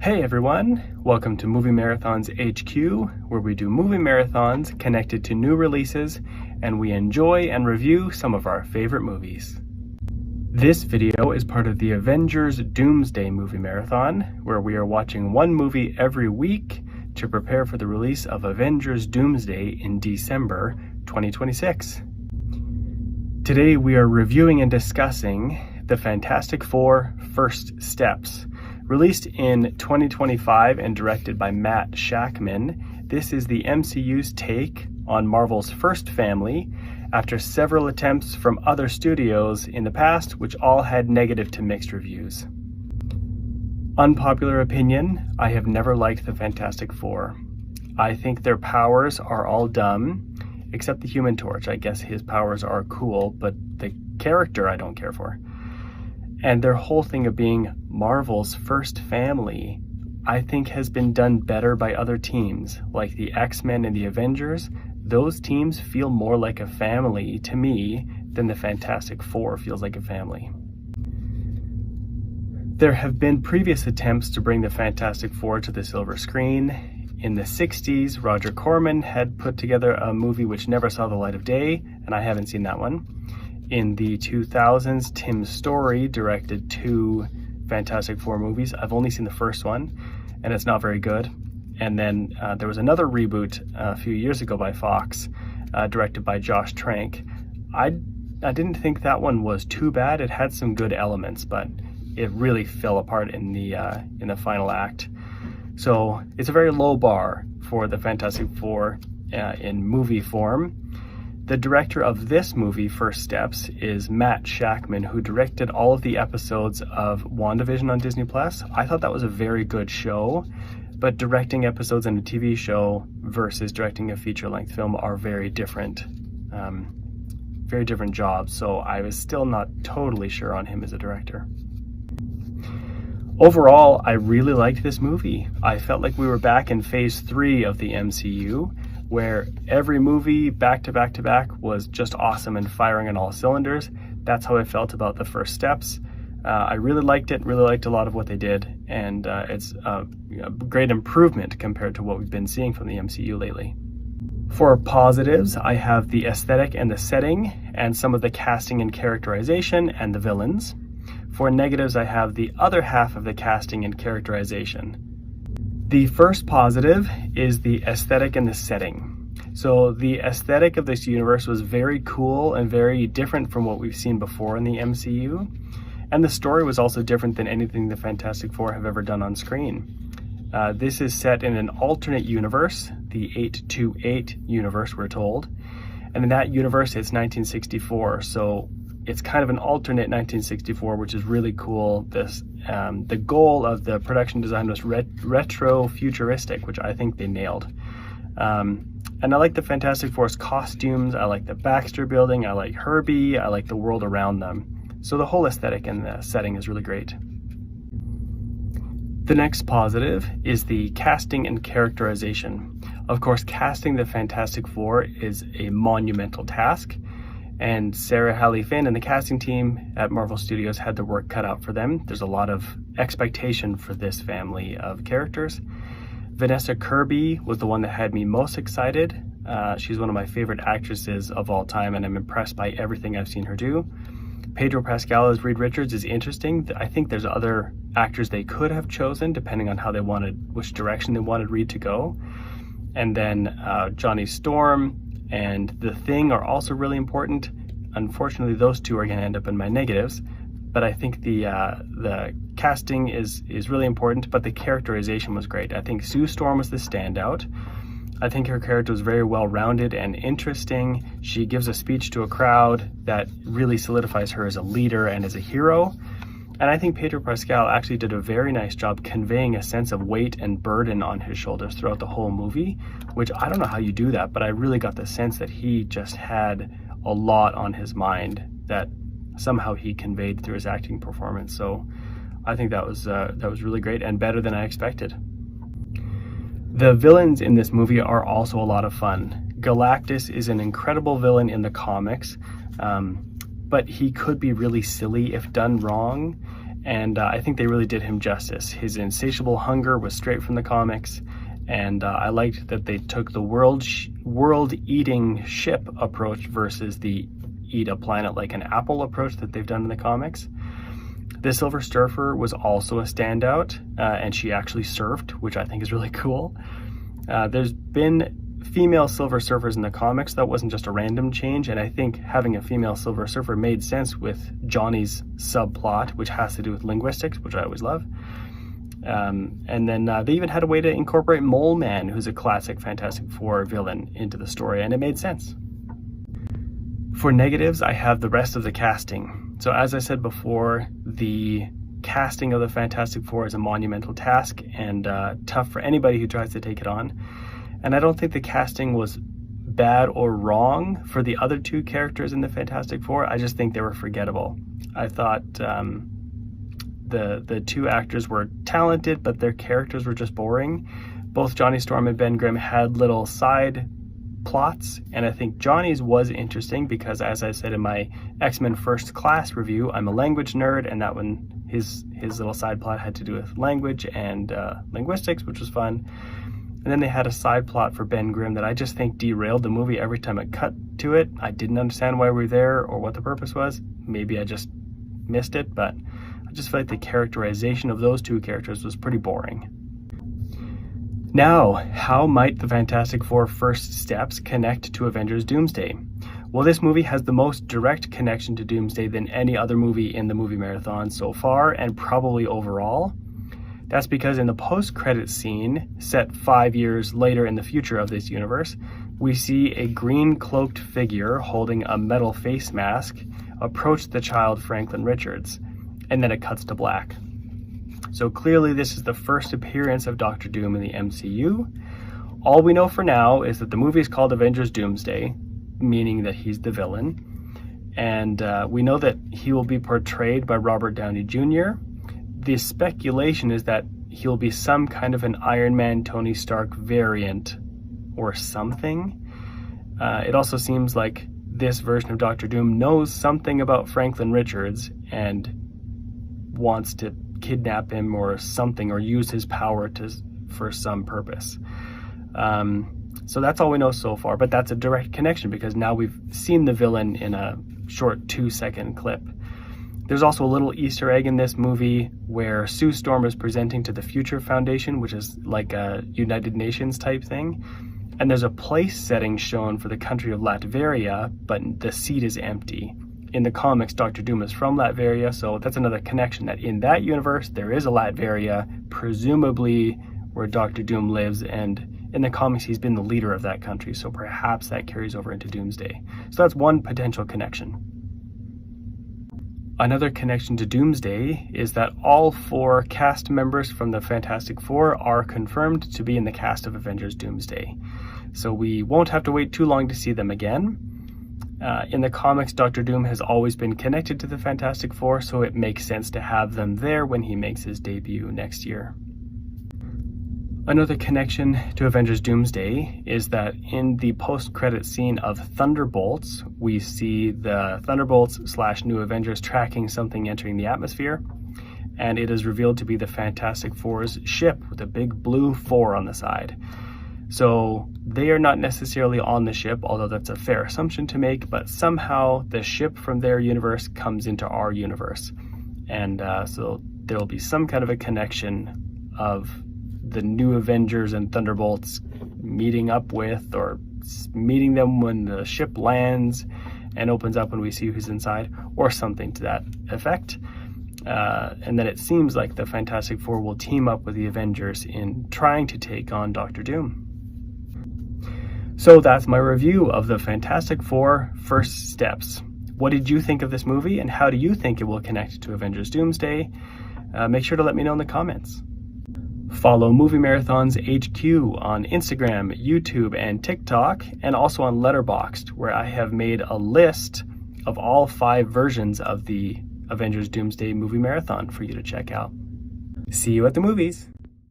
Hey everyone, welcome to Movie Marathons HQ, where we do movie marathons connected to new releases, and we enjoy and review some of our favorite movies. This video is part of the Avengers Doomsday movie marathon, where we are watching one movie every week to prepare for the release of Avengers Doomsday in December 2026. Today we are reviewing and discussing the Fantastic Four: First Steps. Released in 2025 and directed by Matt Shakman, this is the MCU's take on Marvel's first family after several attempts from other studios in the past, which all had negative to mixed reviews. Unpopular opinion, I have never liked the Fantastic Four. I think their powers are all dumb, except the Human Torch. I guess his powers are cool, but the character I don't care for. And their whole thing of being Marvel's first family, I think has been done better by other teams, like the X-Men and the Avengers. Those teams feel more like a family to me than the Fantastic Four feels like a family. There have been previous attempts to bring the Fantastic Four to the silver screen. In the 60s, Roger Corman had put together a movie which never saw the light of day, and I haven't seen that one. In the 2000s, Tim Story directed two Fantastic Four movies. I've only seen the first one, and it's not very good. And then there was another reboot a few years ago by Fox, directed by Josh Trank. I didn't think that one was too bad. It had some good elements, but it really fell apart in the final act. So it's a very low bar for the Fantastic Four in movie form. The director of this movie, First Steps, is Matt Shakman, who directed all of the episodes of WandaVision on Disney+. I thought that was a very good show, but directing episodes in a TV show versus directing a feature-length film are very different jobs, so I was still not totally sure on him as a director. Overall, I really liked this movie. I felt like we were back in Phase 3 of the MCU, where every movie back to back to back was just awesome and firing on all cylinders. That's how I felt about the First Steps. I really liked it, really liked a lot of what they did, and it's a great improvement compared to what we've been seeing from the MCU lately. For positives, I have the aesthetic and the setting, and some of the casting and characterization, and the villains. For negatives, I have the other half of the casting and characterization. The first positive is the aesthetic and the setting. So the aesthetic of this universe was very cool and very different from what we've seen before in the MCU. And the story was also different than anything the Fantastic Four have ever done on screen. This is set in an alternate universe, the 828 universe, we're told. And in that universe, it's 1964. So it's kind of an alternate 1964, which is really cool. The goal of the production design was retro futuristic, which I think they nailed. And I like the Fantastic Four's costumes. I like the Baxter building. I like Herbie. I like the world around them. So the whole aesthetic and the setting is really great. The next positive is the casting and characterization. Of course, casting the Fantastic Four is a monumental task. And Sarah Hallie Finn and the casting team at Marvel Studios had their work cut out for them. There's a lot of expectation for this family of characters. Vanessa Kirby was the one that had me most excited. She's one of my favorite actresses of all time, and I'm impressed by everything I've seen her do. Pedro Pascal as Reed Richards is interesting. I think there's other actors they could have chosen depending on how which direction they wanted Reed to go. And then Johnny Storm and The Thing are also really important. Unfortunately, those two are going to end up in my negatives, but I think the casting is really important, but the characterization was great. I think Sue Storm was the standout. I think her character was very well-rounded and interesting. She gives a speech to a crowd that really solidifies her as a leader and as a hero. And I think Pedro Pascal actually did a very nice job conveying a sense of weight and burden on his shoulders throughout the whole movie, which I don't know how you do that, but I really got the sense that he just had a lot on his mind that somehow he conveyed through his acting performance. So I think that was really great and better than I expected. The villains in this movie are also a lot of fun. Galactus is an incredible villain in the comics, but he could be really silly if done wrong. and I think they really did him justice. His insatiable hunger was straight from the comics, and I liked that they took the world-eating ship approach versus the eat a planet like an apple approach that they've done in the comics. The Silver Surfer was also a standout, and she actually surfed, which I think is really cool. There's been female Silver Surfers in the comics. That wasn't just a random change, and I think having a female Silver Surfer made sense with Johnny's subplot, which has to do with linguistics, which I always love. And then they even had a way to incorporate Mole Man, who's a classic Fantastic Four villain, into the story, and it made sense. For negatives, I have the rest of the casting. So as I said before, the casting of the Fantastic Four is a monumental task and tough for anybody who tries to take it on. And I don't think the casting was bad or wrong for the other two characters in the Fantastic Four. I just think they were forgettable. I thought the two actors were talented, but their characters were just boring. Both Johnny Storm and Ben Grimm had little side plots, and I think Johnny's was interesting because, as I said in my X-Men First Class review, I'm a language nerd, and that one, his little side plot had to do with language and linguistics, which was fun. And then they had a side plot for Ben Grimm that I just think derailed the movie every time it cut to it. I didn't understand why we were there or what the purpose was. Maybe I just missed it, but I just feel like the characterization of those two characters was pretty boring. Now, how might the Fantastic Four first steps connect to Avengers Doomsday? Well, this movie has the most direct connection to Doomsday than any other movie in the movie marathon so far, and probably overall. That's because in the post-credits scene, set 5 years later in the future of this universe, we see a green-cloaked figure holding a metal face mask approach the child Franklin Richards, and then it cuts to black. So clearly this is the first appearance of Doctor Doom in the MCU. All we know for now is that the movie is called Avengers Doomsday, meaning that he's the villain, and we know that he will be portrayed by Robert Downey Jr. The speculation is that he'll be some kind of an Iron Man, Tony Stark variant or something. It also seems like this version of Doctor Doom knows something about Franklin Richards and wants to kidnap him or something, or use his power for some purpose. So that's all we know so far, but that's a direct connection because now we've seen the villain in a short 2-second clip. There's also a little Easter egg in this movie where Sue Storm is presenting to the Future Foundation, which is like a United Nations type thing. And there's a place setting shown for the country of Latveria, but the seat is empty. In the comics, Doctor Doom is from Latveria, so that's another connection that in that universe, there is a Latveria, presumably where Doctor Doom lives, and in the comics, he's been the leader of that country, so perhaps that carries over into Doomsday. So that's one potential connection. Another connection to Doomsday is that all 4 cast members from the Fantastic Four are confirmed to be in the cast of Avengers Doomsday. So we won't have to wait too long to see them again. In the comics, Doctor Doom has always been connected to the Fantastic Four, so it makes sense to have them there when he makes his debut next year. Another connection to Avengers Doomsday is that in the post-credit scene of Thunderbolts, we see the Thunderbolts / New Avengers tracking something entering the atmosphere, and it is revealed to be the Fantastic Four's ship with a big blue 4 on the side. So they are not necessarily on the ship, although that's a fair assumption to make, but somehow the ship from their universe comes into our universe. And so there will be some kind of a connection of the New Avengers and Thunderbolts meeting up with, or meeting them when the ship lands and opens up when we see who's inside, or something to that effect. And then it seems like the Fantastic Four will team up with the Avengers in trying to take on Doctor Doom. So that's my review of the Fantastic Four First Steps. What did you think of this movie, and how do you think it will connect to Avengers Doomsday? Make sure to let me know in the comments. Follow Movie Marathon's HQ on Instagram, YouTube, and TikTok, and also on Letterboxd, where I have made a list of all 5 versions of the Avengers Doomsday Movie Marathon for you to check out. See you at the movies!